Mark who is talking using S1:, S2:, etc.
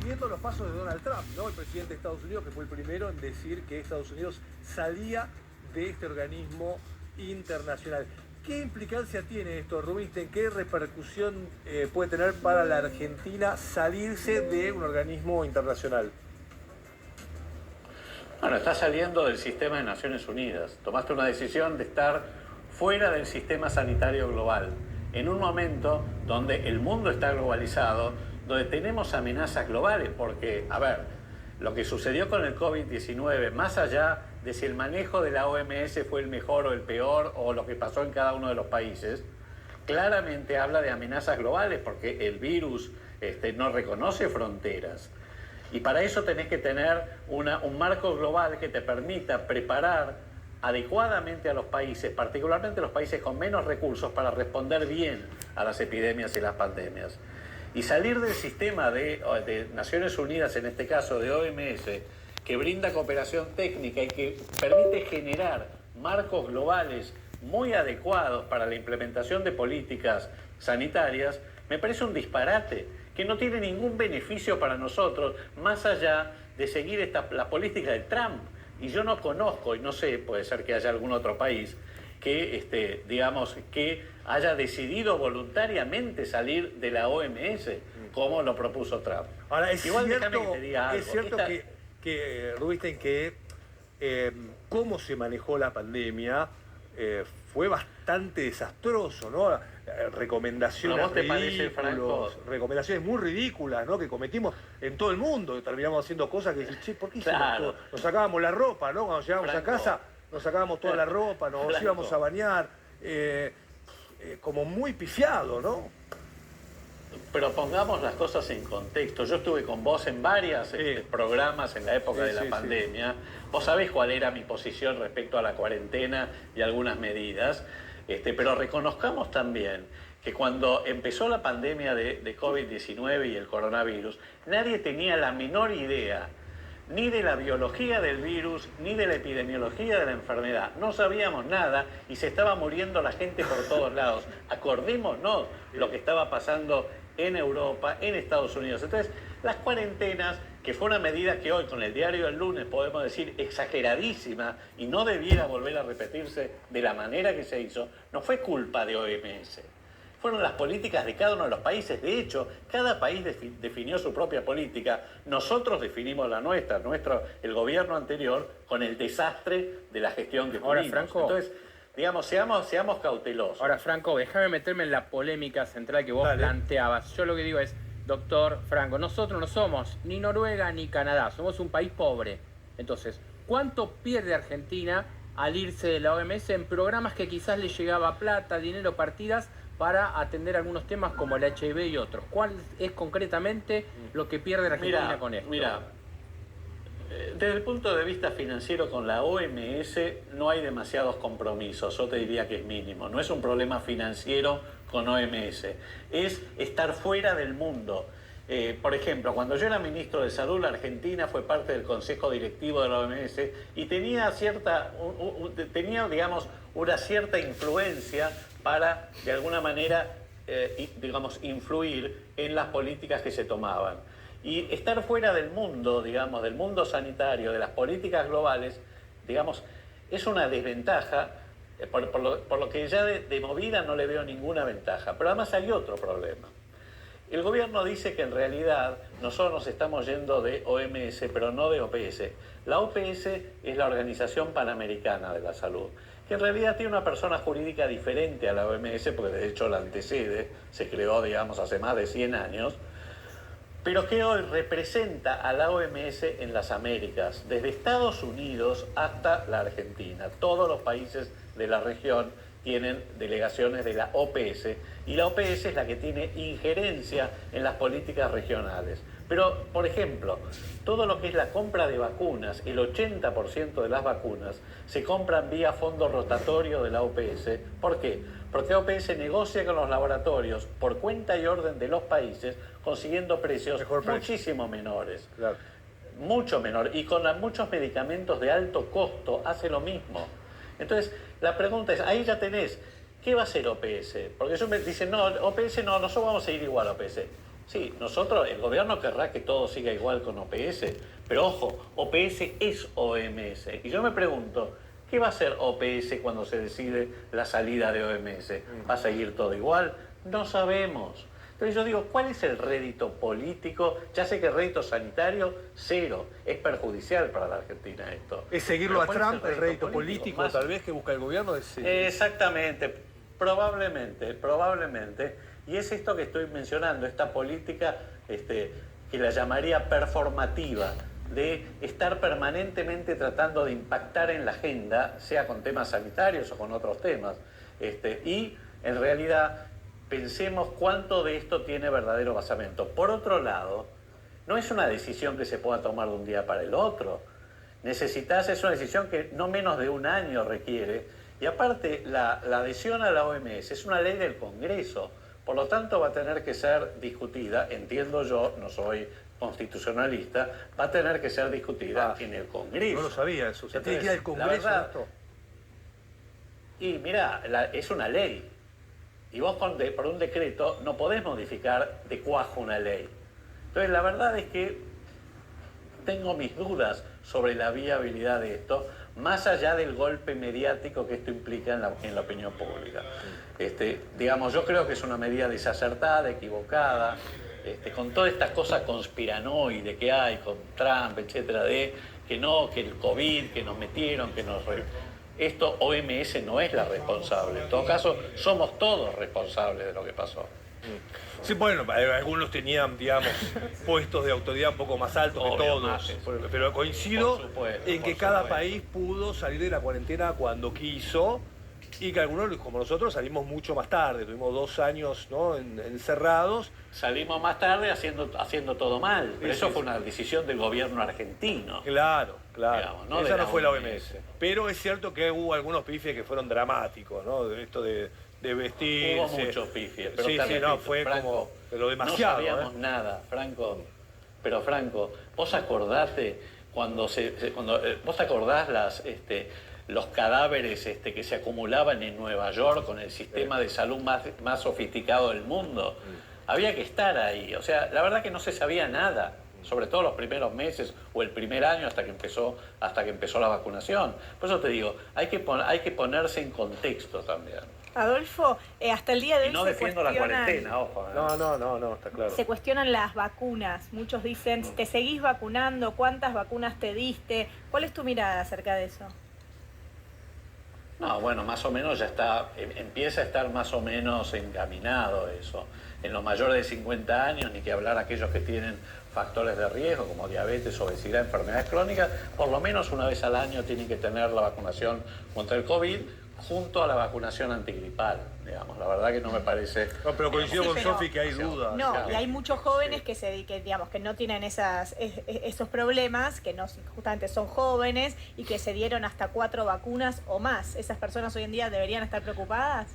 S1: siguiendo los pasos de Donald Trump, ¿no? El presidente de Estados Unidos, que fue el primero en decir que Estados Unidos salía de este organismo internacional. ¿Qué implicancia tiene esto, Rubinstein? ¿Qué repercusión puede tener para la Argentina salirse de un organismo internacional?
S2: Bueno, está saliendo del sistema de Naciones Unidas. Tomaste una decisión de estar fuera del sistema sanitario global, en un momento donde el mundo está globalizado, donde tenemos amenazas globales, porque, a ver, lo que sucedió con el COVID-19, más allá de si el manejo de la OMS fue el mejor o el peor, o lo que pasó en cada uno de los países, claramente habla de amenazas globales, porque el virus no reconoce fronteras. Y para eso tenés que tener un marco global que te permita preparar adecuadamente a los países, particularmente los países con menos recursos, para responder bien a las epidemias y las pandemias. Y salir del sistema de Naciones Unidas, en este caso de OMS, que brinda cooperación técnica y que permite generar marcos globales muy adecuados para la implementación de políticas sanitarias, me parece un disparate que no tiene ningún beneficio para nosotros, más allá de seguir la política de Trump. Y yo no conozco, y no sé, puede ser que haya algún otro país que, que haya decidido voluntariamente salir de la OMS, como lo propuso Trump.
S1: Ahora, es
S2: igual
S1: cierto,
S2: déjame que te diga algo.
S1: Es cierto Rubinstein, que cómo se manejó la pandemia fue bastante desastroso, ¿no? Recomendaciones recomendaciones muy ridículas, ¿no? Que cometimos en todo el mundo, terminamos haciendo cosas que dicen, che, ¿por qué hicimos todo? Nos sacábamos la ropa, ¿no? Cuando llegábamos a casa, nos sacábamos toda la ropa, nos íbamos a bañar, como muy pifiado, ¿no?
S2: Pero pongamos las cosas en contexto. Yo estuve con vos en varios programas en la época de la pandemia. Vos sabés cuál era mi posición respecto a la cuarentena y algunas medidas. Pero reconozcamos también que cuando empezó la pandemia de COVID-19 y el coronavirus, nadie tenía la menor idea ni de la biología del virus, ni de la epidemiología de la enfermedad. No sabíamos nada y se estaba muriendo la gente por todos lados. Acordémonos lo que estaba pasando en Europa, en Estados Unidos. Entonces, las cuarentenas, que fue una medida que hoy con el diario del lunes podemos decir exageradísima y no debiera volver a repetirse de la manera que se hizo, no fue culpa de OMS. Fueron las políticas de cada uno de los países. De hecho, cada país definió su propia política. Nosotros definimos la nuestra, el gobierno anterior, con el desastre de la gestión que tuvimos.
S3: Ahora, Franco,
S2: entonces, digamos, seamos cautelosos.
S3: Ahora, Franco, déjame meterme en la polémica central que vos planteabas. Yo lo que digo es, doctor Franco, nosotros no somos ni Noruega ni Canadá, somos un país pobre. Entonces, ¿cuánto pierde Argentina al irse de la OMS en programas que quizás le llegaba plata, dinero, partidas para atender algunos temas como el HIV y otros? ¿Cuál es concretamente lo que pierde la Argentina con esto?
S2: Mira, desde el punto de vista financiero con la OMS no hay demasiados compromisos, yo te diría que es mínimo. No es un problema financiero con OMS, es estar fuera del mundo. Por ejemplo, cuando yo era ministro de Salud, la Argentina fue parte del Consejo Directivo de la OMS y tenía digamos, una cierta influencia para, de alguna manera, influir en las políticas que se tomaban. Y estar fuera del mundo, digamos, del mundo sanitario, de las políticas globales, digamos, es una desventaja, por lo que ya de movida no le veo ninguna ventaja. Pero además hay otro problema. El gobierno dice que en realidad nosotros nos estamos yendo de OMS, pero no de OPS. La OPS es la Organización Panamericana de la Salud, que en realidad tiene una persona jurídica diferente a la OMS, porque de hecho la antecede, se creó, digamos, hace más de 100 años, pero que hoy representa a la OMS en las Américas, desde Estados Unidos hasta la Argentina. Todos los países de la región tienen delegaciones de la OPS, y la OPS es la que tiene injerencia en las políticas regionales. Pero, por ejemplo, todo lo que es la compra de vacunas, el 80% de las vacunas se compran vía fondo rotatorio de la OPS. ¿Por qué? Porque OPS negocia con los laboratorios por cuenta y orden de los países, consiguiendo precios muchísimo menores.
S1: Claro.
S2: Mucho menor. Y con muchos medicamentos de alto costo hace lo mismo. Entonces, la pregunta es, ahí ya tenés, ¿qué va a hacer OPS? Porque ellos me dicen, no, OPS no, nosotros vamos a ir igual a OPS. Sí, nosotros, el gobierno querrá que todo siga igual con OPS, pero ojo, OPS es OMS. Y yo me pregunto, ¿qué va a hacer OPS cuando se decide la salida de OMS? ¿Va a seguir todo igual? No sabemos. Entonces yo digo, ¿cuál es el rédito político? Ya sé que el rédito sanitario, cero. Es perjudicial para la Argentina esto.
S1: ¿Es seguirlo a Trump, el rédito político tal vez que busca el gobierno?
S2: Exactamente, probablemente. Y es esto que estoy mencionando, esta política que la llamaría performativa, de estar permanentemente tratando de impactar en la agenda, sea con temas sanitarios o con otros temas. Y en realidad pensemos cuánto de esto tiene verdadero basamento. Por otro lado, no es una decisión que se pueda tomar de un día para el otro. Es una decisión que no menos de un año requiere. Y aparte, la adhesión a la OMS es una ley del Congreso. Por lo tanto, va a tener que ser discutida, entiendo yo, no soy constitucionalista, va a tener que ser discutida en el Congreso.
S1: No lo sabía eso. O sea, tiene que ir al Congreso.
S2: Verdad, y mira, es una ley. Y vos por un decreto no podés modificar de cuajo una ley. Entonces, la verdad es que tengo mis dudas sobre la viabilidad de esto, más allá del golpe mediático que esto implica en la opinión pública. Digamos, yo creo que es una medida desacertada, equivocada, con toda esta cosa conspiranoide que hay con Trump, etcétera, de que el COVID, que nos metieron, Esto OMS no es la responsable. En todo caso, somos todos responsables de lo que pasó.
S1: Sí, bueno, algunos tenían, digamos, puestos de autoridad un poco más altos que todos. Pero coincido en que cada país pudo salir de la cuarentena cuando quiso y que algunos, como nosotros, salimos mucho más tarde. Tuvimos 2 años, ¿no?, encerrados.
S2: Salimos más tarde haciendo todo mal. Pero eso fue una decisión del gobierno argentino.
S1: Claro.
S2: Digamos, ¿no?
S1: Esa no fue la OMS. Pero es cierto que hubo algunos pifies que fueron dramáticos, ¿no? De esto de vestirse.
S2: Hubo muchos pifies, pero
S1: no, fue Franco, como pero demasiado.
S2: No sabíamos nada, Franco. Pero Franco, vos acordate vos acordás los cadáveres que se acumulaban en Nueva York con el sistema de salud más sofisticado del mundo. Había que estar ahí. O sea, la verdad que no se sabía nada, sobre todo los primeros meses o el primer año hasta que empezó la vacunación. Por eso te digo, hay que ponerse en contexto también.
S4: Adolfo, hasta el día de hoy
S2: no defiendo la cuarentena, ojo.
S1: No, está claro.
S4: Se cuestionan las vacunas. Muchos dicen, ¿te seguís vacunando? ¿Cuántas vacunas te diste? ¿Cuál es tu mirada acerca de eso?
S2: No, bueno, más o menos empieza a estar más o menos encaminado eso. En los mayores de 50 años, ni que hablar aquellos que tienen factores de riesgo como diabetes, obesidad, enfermedades crónicas, por lo menos una vez al año tienen que tener la vacunación contra el COVID junto a la vacunación antigripal, digamos. La verdad que no me parece...
S1: No, pero coincido con Sofi que hay dudas.
S4: No, y hay muchos jóvenes que no tienen esos problemas, que no justamente son jóvenes y que se dieron hasta 4 vacunas o más. ¿Esas personas hoy en día deberían estar preocupadas?